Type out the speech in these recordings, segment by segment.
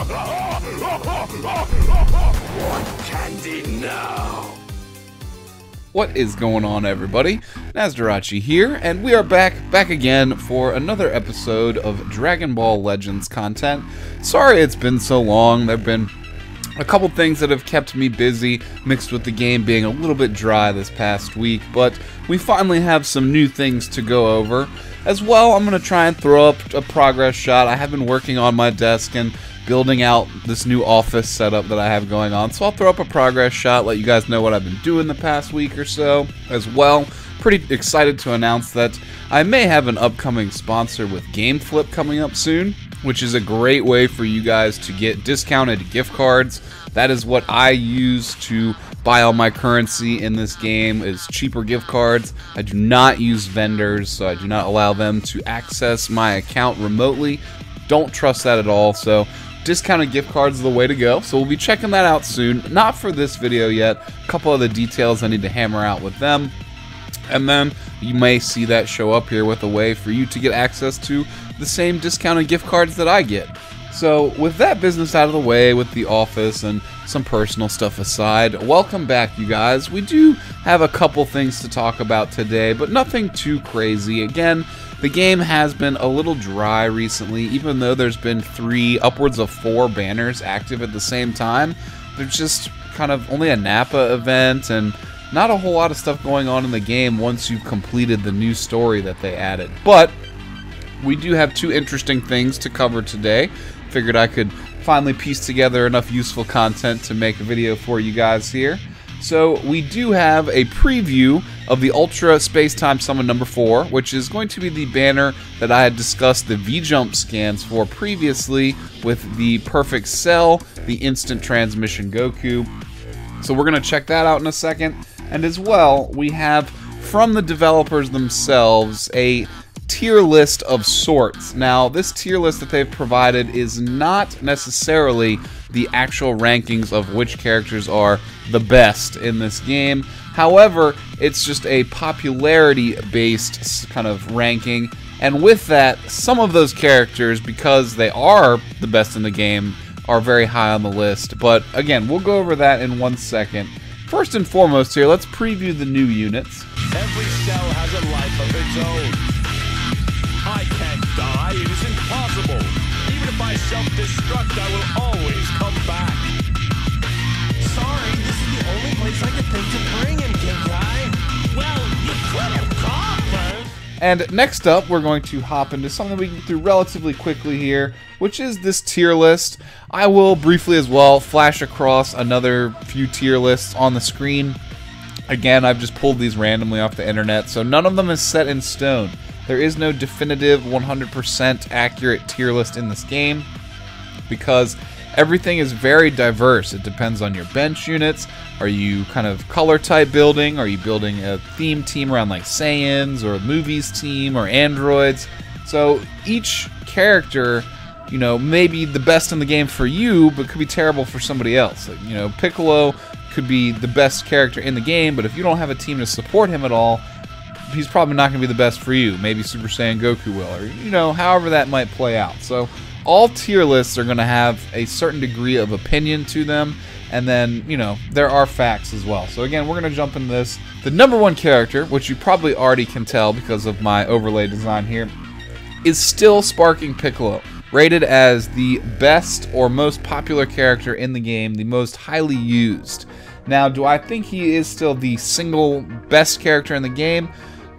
Want candy now? What is going on, everybody? Nasdorachi here, and we are back again for another episode of Dragon Ball Legends content. Sorry it's been so long. There have been a couple things that have kept me busy, mixed with the game being a little bit dry this past week, but we finally have some new things to go over. As well, I'm going to try and throw up a progress shot. I have been working on my desk and building out this new office setup that I have going on, so I'll throw up a progress shot, let you guys know what I've been doing the past week or so. As well, pretty excited to announce that I may have an upcoming sponsor with GameFlip coming up soon, which is a great way for you guys to get discounted gift cards. That is what I use to buy all my currency in this game, is cheaper gift cards. I do not use vendors, so I do not allow them to access my account remotely. Don't trust that at all, so discounted gift cards are the way to go. So we'll be checking that out soon. Not for this video yet. A couple of the details I need to hammer out with them. And then you may see that show up here with a way for you to get access to the same discounted gift cards that I get. So with that business out of the way, with the office and some personal stuff aside, welcome back, you guys. We do have a couple things to talk about today, but nothing too crazy. Again, the game has been a little dry recently, even though there's been upwards of 4 banners active at the same time. There's just kind of only a Nappa event and not a whole lot of stuff going on in the game once you've completed the new story that they added. But we do have 2 interesting things to cover today. Figured I could finally piece together enough useful content to make a video for you guys here. So we do have a preview of the Ultra Space-Time Summon number 4, which is going to be the banner that I had discussed the V-Jump scans for previously with the Perfect Cell, the Instant Transmission Goku. So we're going to check that out in a second. And as well, we have from the developers themselves a tier list of sorts. Now, this tier list that they've provided is not necessarily the actual rankings of which characters are the best in this game. However, it's just a popularity-based kind of ranking, and with that, some of those characters, because they are the best in the game, are very high on the list. But again, we'll go over that in 1 second. First and foremost here, let's preview the new units. Every cell has a life of its own. I can't die, it is impossible. Even if I self-destruct, I will always come back. Sorry, this is the only place I could think to bring him, Genkai. Well, you could have called first. And next up, we're going to hop into something we can get through relatively quickly here, which is this tier list. I will briefly as well flash across another few tier lists on the screen. Again, I've just pulled these randomly off the internet, so none of them is set in stone. There is no definitive 100% accurate tier list in this game because everything is very diverse. It depends on your bench units. Are you kind of color type building? Are you building a theme team around like Saiyans or a movies team or androids? So each character, you know, may be the best in the game for you, but could be terrible for somebody else. Like, you know, Piccolo could be the best character in the game, but if you don't have a team to support him at all, he's probably not going to be the best for you. Maybe Super Saiyan Goku will, or, you know, however that might play out. So all tier lists are going to have a certain degree of opinion to them, and then, you know, there are facts as well. So again, we're going to jump into this. The number 1 character, which you probably already can tell because of my overlay design here, is still Sparking Piccolo, rated as the best or most popular character in the game, the most highly used. Now, do I think he is still the single best character in the game?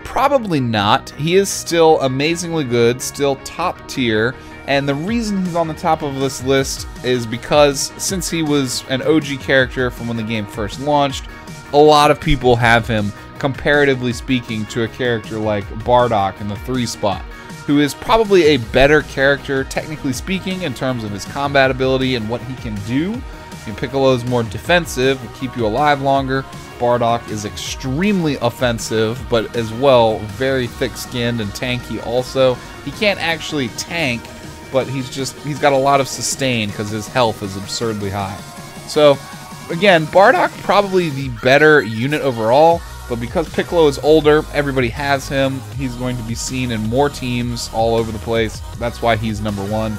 Probably not. He is still amazingly good, still top tier, and the reason he's on the top of this list is because since he was an OG character from when the game first launched, a lot of people have him, comparatively speaking, to a character like Badock in the 3 spot, who is probably a better character, technically speaking, in terms of his combat ability and what he can do. Piccolo is more defensive, will keep you alive longer. Badock is extremely offensive, but as well very thick-skinned and tanky also. He can't actually tank, but he's got a lot of sustain because his health is absurdly high. So again, Badock probably the better unit overall, but because Piccolo is older, everybody has him. He's going to be seen in more teams all over the place. That's why he's number 1.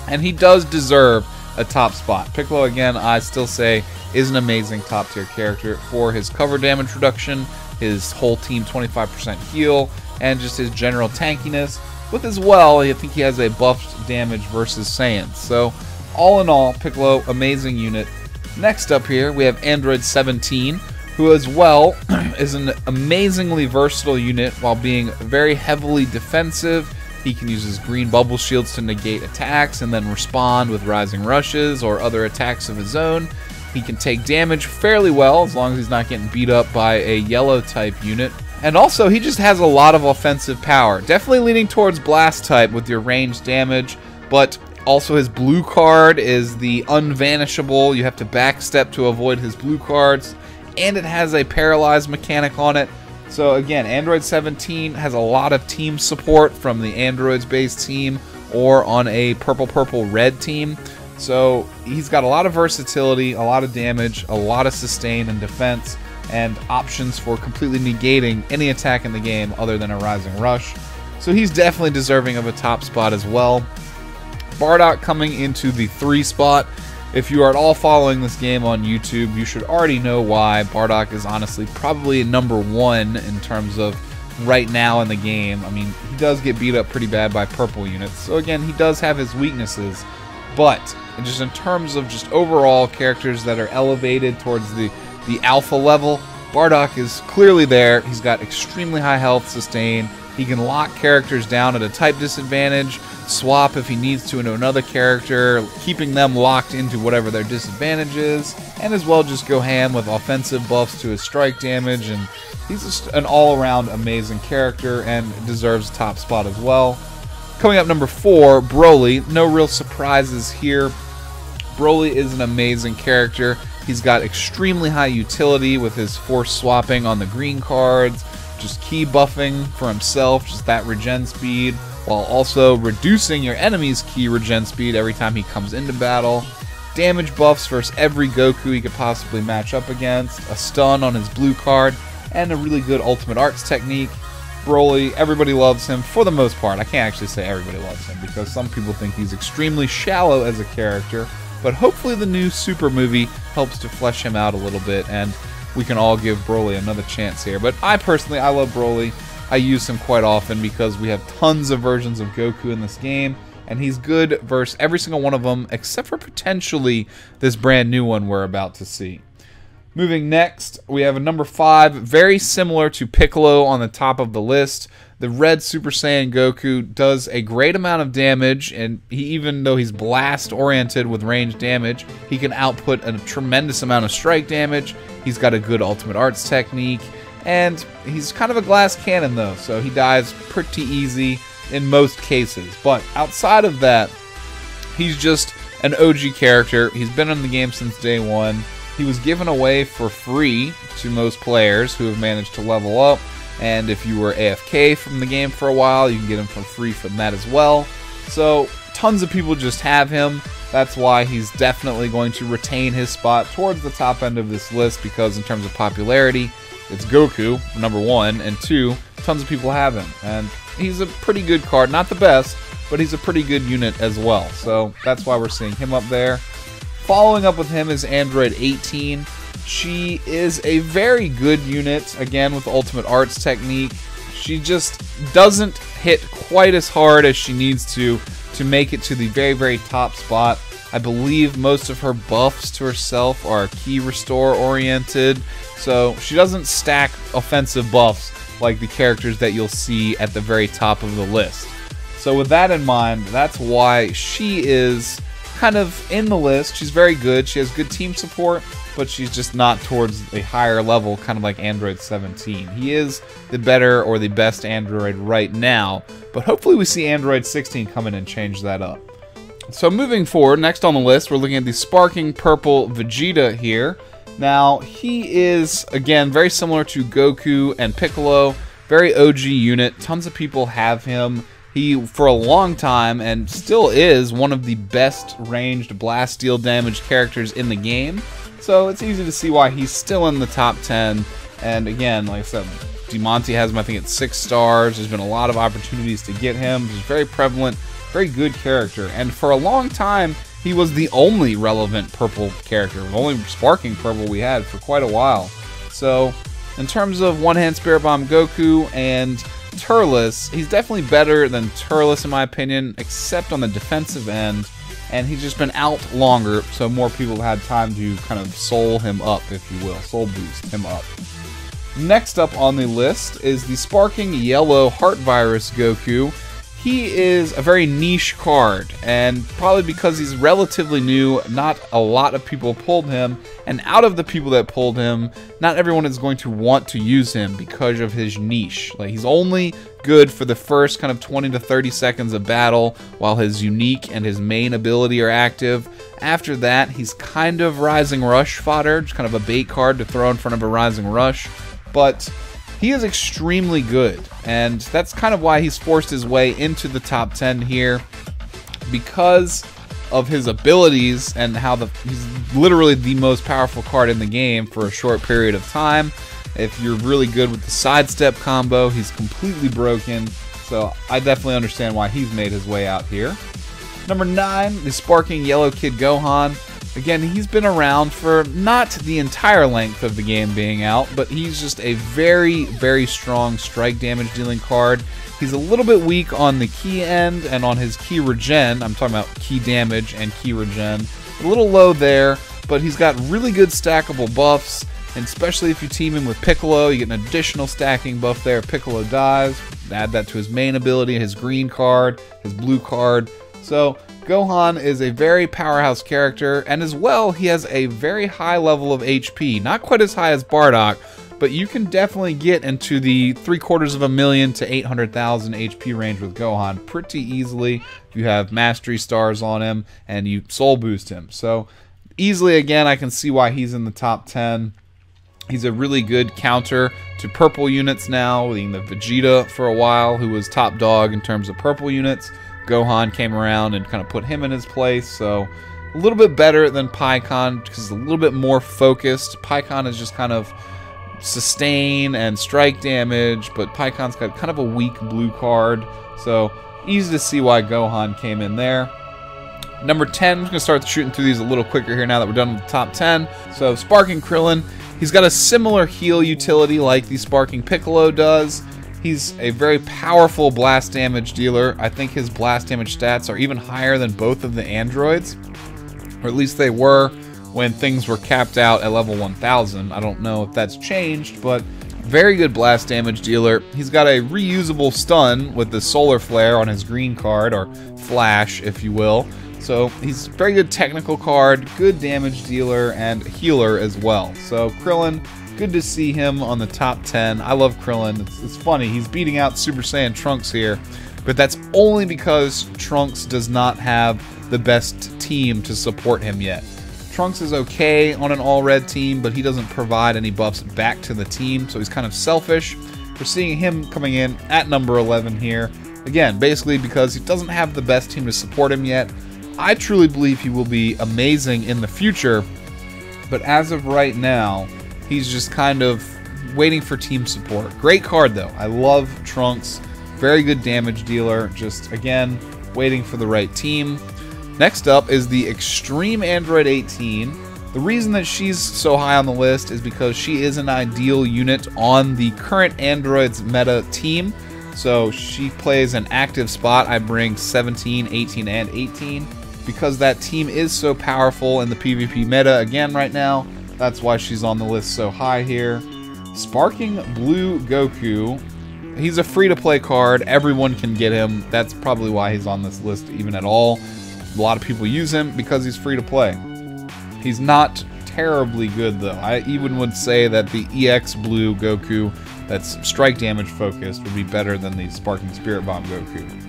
And he does deserve a top spot. Piccolo, again, I still say is an amazing top tier character for his cover damage reduction, his whole team 25% heal, and just his general tankiness. With as well, I think he has a buffed damage versus Saiyans. So all in all, Piccolo, amazing unit. Next up here, we have Android 17, who as well is an amazingly versatile unit while being very heavily defensive. He can use his green bubble shields to negate attacks and then respond with rising rushes or other attacks of his own. He can take damage fairly well as long as he's not getting beat up by a yellow type unit. And also, he just has a lot of offensive power. Definitely leaning towards blast type with your ranged damage, but also his blue card is the unvanishable. You have to backstep to avoid his blue cards, and it has a paralyzed mechanic on it. So again, Android 17 has a lot of team support from the Androids based team or on a purple red team. So he's got a lot of versatility, a lot of damage, a lot of sustain and defense, and options for completely negating any attack in the game other than a rising rush. So he's definitely deserving of a top spot as well. Badock coming into the 3 spot. If you are at all following this game on YouTube, you should already know why Badock is honestly probably number 1 in terms of right now in the game. I mean, he does get beat up pretty bad by purple units, so again, he does have his weaknesses, but just in terms of just overall characters that are elevated towards the alpha level, Badock is clearly there. He's got extremely high health sustain. He can lock characters down at a type disadvantage, swap if he needs to into another character, keeping them locked into whatever their disadvantage is, and as well just go ham with offensive buffs to his strike damage, and he's just an all-around amazing character and deserves a top spot as well. Coming up number 4, Broly. No real surprises here. Broly is an amazing character. He's got extremely high utility with his force swapping on the green cards, just key buffing for himself, just that regen speed, while also reducing your enemy's key regen speed every time he comes into battle. Damage buffs versus every Goku he could possibly match up against, a stun on his blue card, and a really good ultimate arts technique. Broly, everybody loves him for the most part. I can't actually say everybody loves him because some people think he's extremely shallow as a character, but hopefully the new Super movie helps to flesh him out a little bit and we can all give Broly another chance here. But I personally love Broly. I use him quite often because we have tons of versions of Goku in this game, and he's good versus every single one of them except for potentially this brand new one we're about to see. Moving next, we have a number 5, very similar to Piccolo on the top of the list. The red Super Saiyan Goku does a great amount of damage, and even though he's blast oriented with range damage, he can output a tremendous amount of strike damage. He's got a good ultimate arts technique, and he's kind of a glass cannon though, so he dies pretty easy in most cases. But outside of that, he's just an OG character. He's been in the game since day 1. He was given away for free to most players who have managed to level up, and if you were AFK from the game for a while, you can get him for free from that as well. So tons of people just have him. That's why he's definitely going to retain his spot towards the top end of this list, because in terms of popularity, it's Goku, number 1, and 2, tons of people have him. And he's a pretty good card, not the best, but he's a pretty good unit as well. So that's why we're seeing him up there. Following up with him is Android 18. She is a very good unit, again with ultimate arts technique. She just doesn't hit quite as hard as she needs to make it to the very top spot. I believe most of her buffs to herself are key restore oriented, so she doesn't stack offensive buffs like the characters that you'll see at the very top of the list. So with that in mind, that's why she is kind of in the list. She's very good. She has good team support, but she's just not towards a higher level, kind of like Android 17. He is the better or the best Android right now, but hopefully we see Android 16 come in and change that up. So moving forward, next on the list, we're looking at the Sparking Purple Vegeta here. Now, he is, again, very similar to Goku and Piccolo, very OG unit. Tons of people have him. He, for a long time, and still is, one of the best ranged blast deal damage characters in the game. So it's easy to see why he's still in the top 10. And again, like I said, DeMonte has him, I think, at 6 stars. There's been a lot of opportunities to get him. He's very prevalent, very good character. And for a long time, he was the only relevant purple character, the only sparking purple we had for quite a while. So, in terms of one-hand Spirit Bomb Goku and Turles, he's definitely better than Turles in my opinion, except on the defensive end, and he's just been out longer, so more people have had time to kind of soul him up, if you will, soul boost him up. Next up on the list is the Sparking Yellow Heart Virus Goku. He is a very niche card, and probably because he's relatively new, not a lot of people pulled him, and out of the people that pulled him, not everyone is going to want to use him because of his niche. Like, he's only good for the first kind of 20 to 30 seconds of battle while his unique and his main ability are active. After that, he's kind of Rising Rush fodder, just kind of a bait card to throw in front of a Rising Rush, but he is extremely good, and that's kind of why he's forced his way into the top 10 here, because of his abilities and how he's literally the most powerful card in the game for a short period of time. If you're really good with the sidestep combo, he's completely broken, so I definitely understand why he's made his way out here. Number 9, the Sparking Yellow Kid Gohan. Again, he's been around for not the entire length of the game being out, but he's just a very, very strong strike damage dealing card. He's a little bit weak on the key end and on his key regen. I'm talking about key damage and key regen. A little low there, but he's got really good stackable buffs, and especially if you team him with Piccolo, you get an additional stacking buff there if Piccolo dies. Add that to his main ability, his green card, his blue card. So Gohan is a very powerhouse character, and as well, he has a very high level of HP. Not quite as high as Badock, but you can definitely get into the 750,000 to 800,000 HP range with Gohan pretty easily if you have Mastery Stars on him and you Soul Boost him. So easily, again, I can see why he's in the top 10. He's a really good counter to purple units now, being the Vegeta for a while, who was top dog in terms of purple units. Gohan came around and kind of put him in his place, so a little bit better than Pikkon because it's a little bit more focused. Pikkon is just kind of sustain and strike damage, but Pikkon's got kind of a weak blue card, so easy to see why Gohan came in there. Number 10, I'm going to start shooting through these a little quicker here now that we're done with the top 10. So Sparking Krillin, he's got a similar heal utility like the Sparking Piccolo does. He's a very powerful blast damage dealer. I think his blast damage stats are even higher than both of the androids, or at least they were when things were capped out at level 1000. I don't know if that's changed, but very good blast damage dealer. He's got a reusable stun with the solar flare on his green card, or flash if you will. So he's a very good technical card, good damage dealer, and healer as well. So Krillin, good to see him on the top 10. I love Krillin. It's funny, he's beating out Super Saiyan Trunks here, but that's only because Trunks does not have the best team to support him yet. Trunks is okay on an all-red team, but he doesn't provide any buffs back to the team, so he's kind of selfish. We're seeing him coming in at number 11 here. Again, basically because he doesn't have the best team to support him yet. I truly believe he will be amazing in the future, but as of right now, he's just kind of waiting for team support. Great card though. I love Trunks. Very good damage dealer. Just again, waiting for the right team. Next up is the Extreme Android 18. The reason that she's so high on the list is because she is an ideal unit on the current Androids meta team. So she plays an active spot. I bring 17, 18, and 18 because that team is so powerful in the PvP meta again right now. That's why she's on the list so high here. Sparking Blue Goku. He's a free-to-play card. Everyone can get him. That's probably why he's on this list even at all. A lot of people use him because he's free-to-play. He's not terribly good, though. I even would say that the EX Blue Goku that's strike damage focused would be better than the Sparking Spirit Bomb Goku.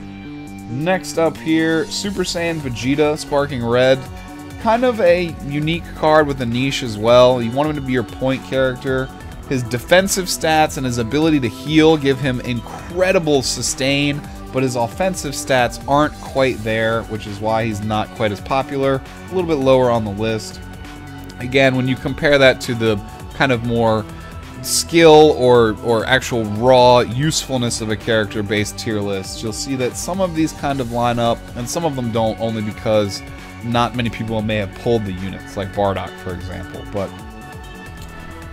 Next up here, Super Saiyan Vegeta Sparking Red. Kind of a unique card with a niche as well. You want him to be your point character. His defensive stats and his ability to heal give him incredible sustain, but his offensive stats aren't quite there, which is why he's not quite as popular. A little bit lower on the list. Again, when you compare that to the kind of more skill or actual raw usefulness of a character based tier list, you'll see that some of these kind of line up and some of them don't, only because not many people may have pulled the units, like Badock, for example. But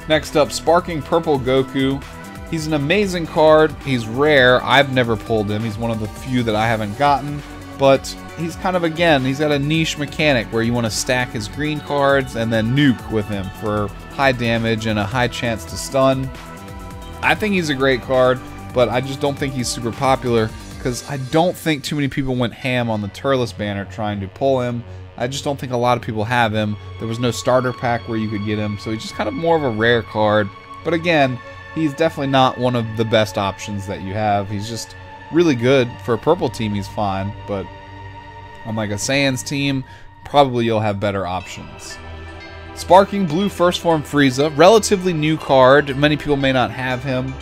next up, Sparking Purple Goku. He's an amazing card. He's rare. I've never pulled him. He's one of the few that I haven't gotten. But he's kind of, again, he's got a niche mechanic where you want to stack his green cards and then nuke with him for high damage and a high chance to stun. I think he's a great card, but I just don't think he's super popular because I don't think too many people went ham on the Turles banner trying to pull him. I just don't think a lot of people have him. There was no starter pack where you could get him, so he's just kind of more of a rare card. But again, he's definitely not one of the best options that you have. He's just really good. For a purple team, he's fine, but on like a Saiyans team, probably you'll have better options. Sparking Blue First Form Frieza, relatively new card. Many people may not have him.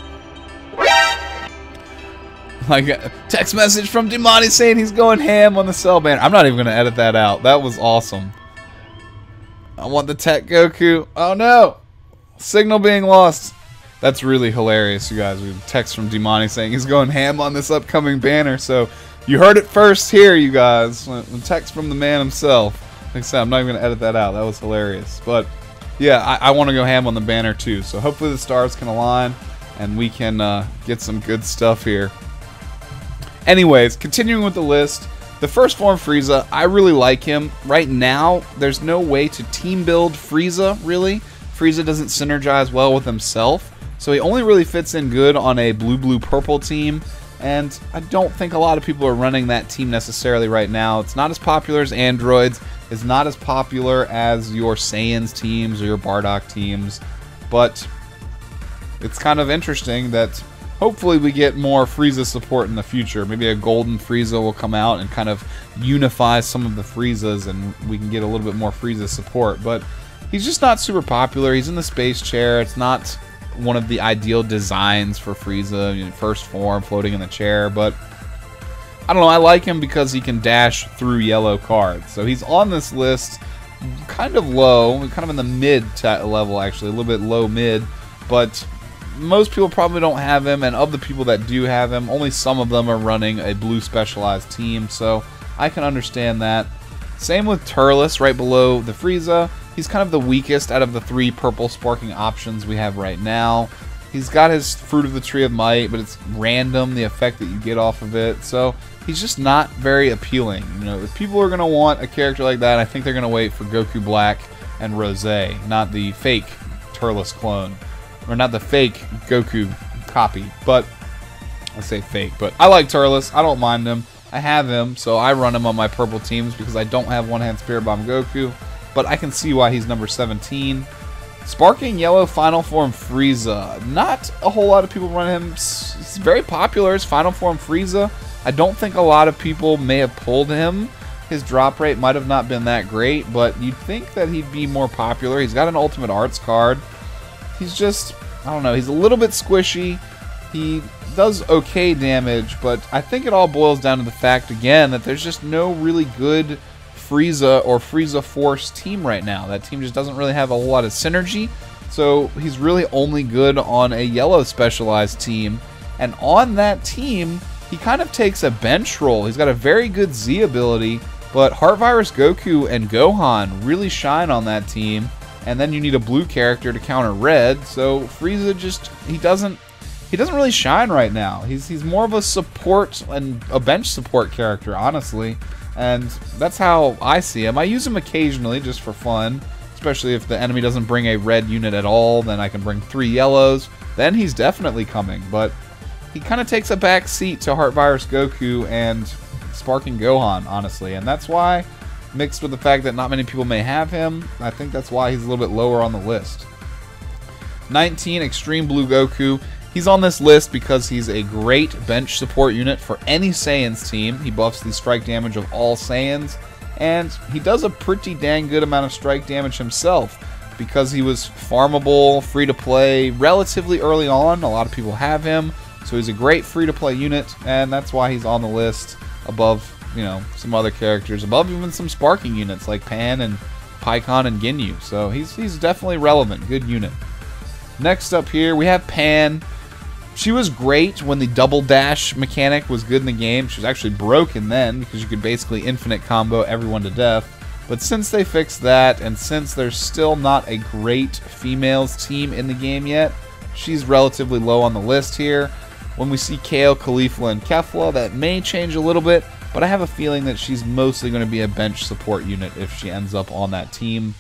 Like a text message from Demani saying he's going ham on the Cell banner. I'm not even going to edit that out. That was awesome. I want the Tech Goku. Oh no! Signal being lost. That's really hilarious, you guys. We have a text from Demani saying he's going ham on this upcoming banner. So you heard it first here, you guys. A text from the man himself. Like I said, I'm not even going to edit that out. That was hilarious. But yeah, I want to go ham on the banner too. So hopefully the stars can align and we can get some good stuff here. Anyways, continuing with the list, the First Form Frieza, I really like him. Right now, there's no way to team build Frieza, really. Frieza doesn't synergize well with himself, so he only really fits in good on a blue-blue-purple team, and I don't think a lot of people are running that team necessarily right now. It's not as popular as Androids, it's not as popular as your Saiyans teams or your Badock teams, but it's kind of interesting that hopefully we get more Frieza support in the future. Maybe a golden Frieza will come out and kind of unify some of the Friezas and we can get a little bit more Frieza support. But he's just not super popular. He's in the space chair. It's not one of the ideal designs for Frieza, you know, first form, floating in the chair. But I don't know, I like him because he can dash through yellow cards. So he's on this list kind of low, kind of in the mid level actually, a little bit low mid. But most people probably don't have him, and of the people that do have him, only some of them are running a blue specialized team, so I can understand that. Same with Turles, right below the Frieza. He's kind of the weakest out of the three purple sparking options we have right now. He's got his Fruit of the Tree of Might, but it's random, the effect that you get off of it, so he's just not very appealing. You know, if people are going to want a character like that, I think they're going to wait for Goku Black and Rose, not the fake Turles clone. Or not the fake Goku copy, but I say fake, but I like Turles. I don't mind him. I have him, so I run him on my purple teams because I don't have one-hand Spirit Bomb Goku, but I can see why he's number 17. Sparking Yellow Final Form Frieza. Not a whole lot of people run him. It's very popular as Final Form Frieza. I don't think a lot of people may have pulled him. His drop rate might have not been that great, but you'd think that he'd be more popular. He's got an Ultimate Arts card. He's just, I don't know, he's a little bit squishy. He does okay damage, but I think it all boils down to the fact, again, that there's just no really good Frieza or Frieza Force team right now. That team just doesn't really have a whole lot of synergy, so he's really only good on a yellow specialized team. And on that team, he kind of takes a bench role. He's got a very good Z ability, but Heart Virus Goku and Gohan really shine on that team. And then you need a blue character to counter red, so Frieza just, he doesn't really shine right now. He's more of a support and a bench support character, honestly, and that's how I see him. I use him occasionally just for fun, especially if the enemy doesn't bring a red unit at all. Then I can bring 3 yellows. Then he's definitely coming, but he kind of takes a back seat to Heart Virus Goku and Sparking Gohan, honestly, and that's why, mixed with the fact that not many people may have him, I think that's why he's a little bit lower on the list. 19, Extreme Blue Goku. He's on this list because he's a great bench support unit for any Saiyans team. He buffs the strike damage of all Saiyans, and he does a pretty dang good amount of strike damage himself because he was farmable, free to play relatively early on. A lot of people have him, so he's a great free to play unit, and that's why he's on the list above, you know, some other characters, above even some sparking units like Pan and Pikkon and Ginyu. So he's definitely relevant, good unit. Next up here we have Pan. She was great when the double dash mechanic was good in the game. She was actually broken then because you could basically infinite combo everyone to death. But since they fixed that, and since there's still not a great females team in the game yet, she's relatively low on the list here. When we see Kale, Khalifa, and Kefla, that may change a little bit, but I have a feeling that she's mostly going to be a bench support unit if she ends up on that team.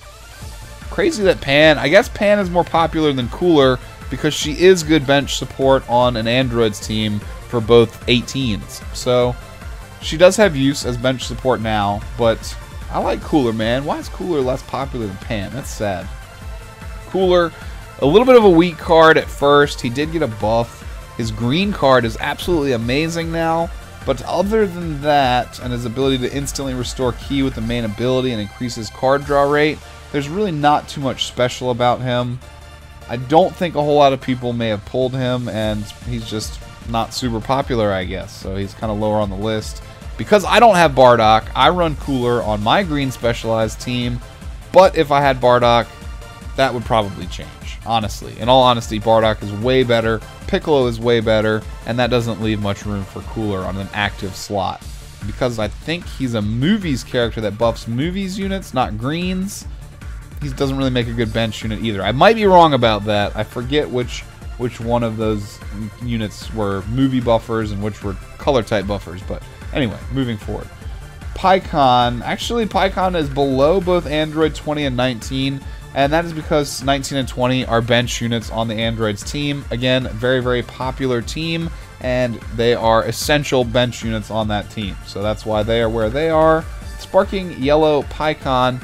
Crazy that Pan, I guess Pan is more popular than Cooler because she is good bench support on an Androids team for both 18s. So she does have use as bench support now, but I like Cooler, man. Why is Cooler less popular than Pan? That's sad. Cooler, a little bit of a weak card at first. He did get a buff. His green card is absolutely amazing now, but other than that, and his ability to instantly restore ki with the main ability and increase his card draw rate, there's really not too much special about him. I don't think a whole lot of people may have pulled him, and he's just not super popular, I guess, so he's kind of lower on the list. Because I don't have Badock, I run Cooler on my green specialized team, but if I had Badock, that would probably change, honestly. In all honesty, Badock is way better, Piccolo is way better, and that doesn't leave much room for Cooler on an active slot. Because I think he's a movies character that buffs movies units, not greens, he doesn't really make a good bench unit either. I might be wrong about that. I forget which one of those units were movie buffers and which were color type buffers, but anyway, moving forward. PyCon, actually PyCon is below both Android 20 and 19, and that is because 19 and 20 are bench units on the Androids team. Again, very, very popular team, and they are essential bench units on that team. So that's why they are where they are. Sparking Yellow PyCon,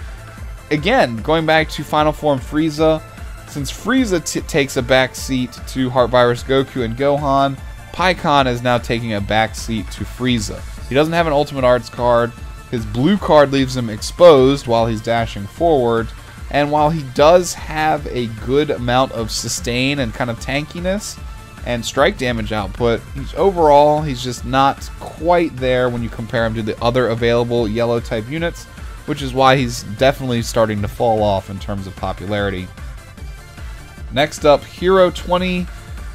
again, going back to Final Form Frieza, since Frieza takes a back seat to Heart Virus Goku and Gohan, PyCon is now taking a back seat to Frieza. He doesn't have an Ultimate Arts card. His blue card leaves him exposed while he's dashing forward. And while he does have a good amount of sustain and kind of tankiness and strike damage output, overall he's just not quite there when you compare him to the other available yellow type units, which is why he's definitely starting to fall off in terms of popularity. Next up, Hero 20,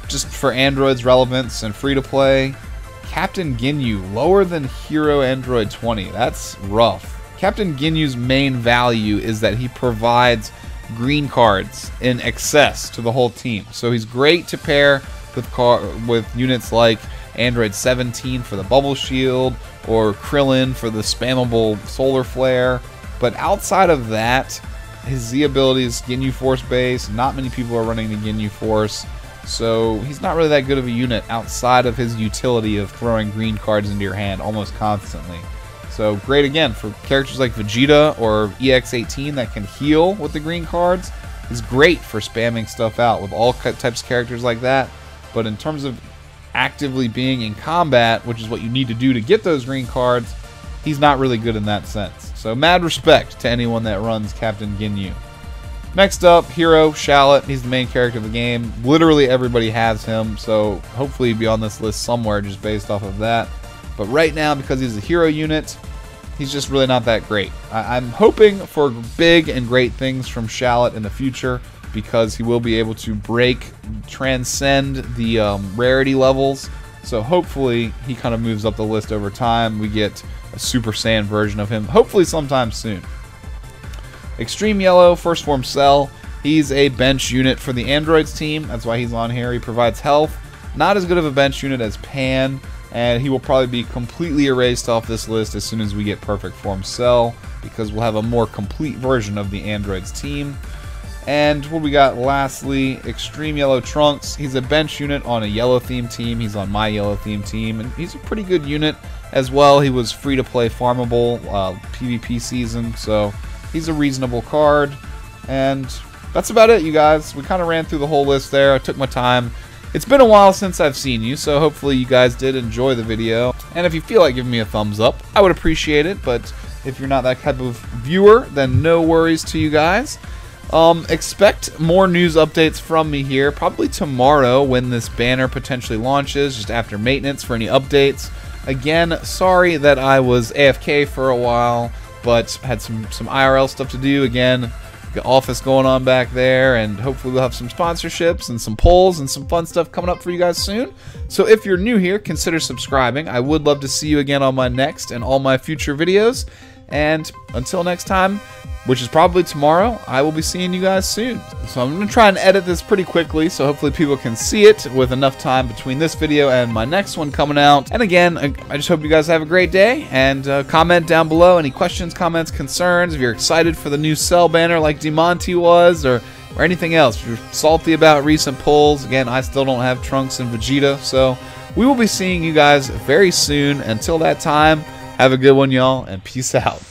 just for Android's relevance and free to play. Captain Ginyu, lower than Hero Android 20. That's rough. Captain Ginyu's main value is that he provides green cards in excess to the whole team. So he's great to pair with units like Android 17 for the Bubble Shield or Krillin for the spammable Solar Flare. But outside of that, his Z ability is Ginyu Force base. Not many people are running the Ginyu Force. So he's not really that good of a unit outside of his utility of throwing green cards into your hand almost constantly. So great again for characters like Vegeta or EX18 that can heal with the green cards. He's great for spamming stuff out with all types of characters like that. But in terms of actively being in combat, which is what you need to do to get those green cards, he's not really good in that sense. So mad respect to anyone that runs Captain Ginyu. Next up, Hero Shallot. He's the main character of the game. Literally everybody has him, so hopefully he'll be on this list somewhere just based off of that. But right now, because he's a hero unit, he's just really not that great. I'm hoping for big and great things from Shallot in the future because he will be able to transcend the rarity levels. So hopefully he kind of moves up the list over time. We get a Super Saiyan version of him, hopefully sometime soon. Extreme Yellow, First Form Cell. He's a bench unit for the Androids team. That's why he's on here. He provides health. Not as good of a bench unit as Pan, and he will probably be completely erased off this list as soon as we get Perfect Form Cell, because we'll have a more complete version of the Androids team. And what we got lastly, Extreme Yellow Trunks. He's a bench unit on a yellow theme team. He's on my yellow theme team, and he's a pretty good unit as well. He was free to play farmable PvP season, so he's a reasonable card. And that's about it, you guys. We kind of ran through the whole list there. I took my time. It's been a while since I've seen you, so hopefully you guys did enjoy the video. And if you feel like giving me a thumbs up, I would appreciate it. But if you're not that type of viewer, then no worries to you guys. Expect more news updates from me here, probably tomorrow when this banner potentially launches, just after maintenance for any updates. Again, sorry that I was AFK for a while, but had some IRL stuff to do. Again, got office going on back there, and hopefully we'll have some sponsorships and some polls and some fun stuff coming up for you guys soon. So if you're new here, consider subscribing. I would love to see you again on my next and all my future videos. And until next time, which is probably tomorrow, I will be seeing you guys soon. So I'm going to try and edit this pretty quickly, so hopefully people can see it with enough time between this video and my next one coming out. And again, I just hope you guys have a great day, and comment down below any questions, comments, concerns, if you're excited for the new Cell banner like DeMonty was, or anything else. If you're salty about recent pulls, again, I still don't have Trunks and Vegeta, so we will be seeing you guys very soon. Until that time, have a good one, y'all, and peace out.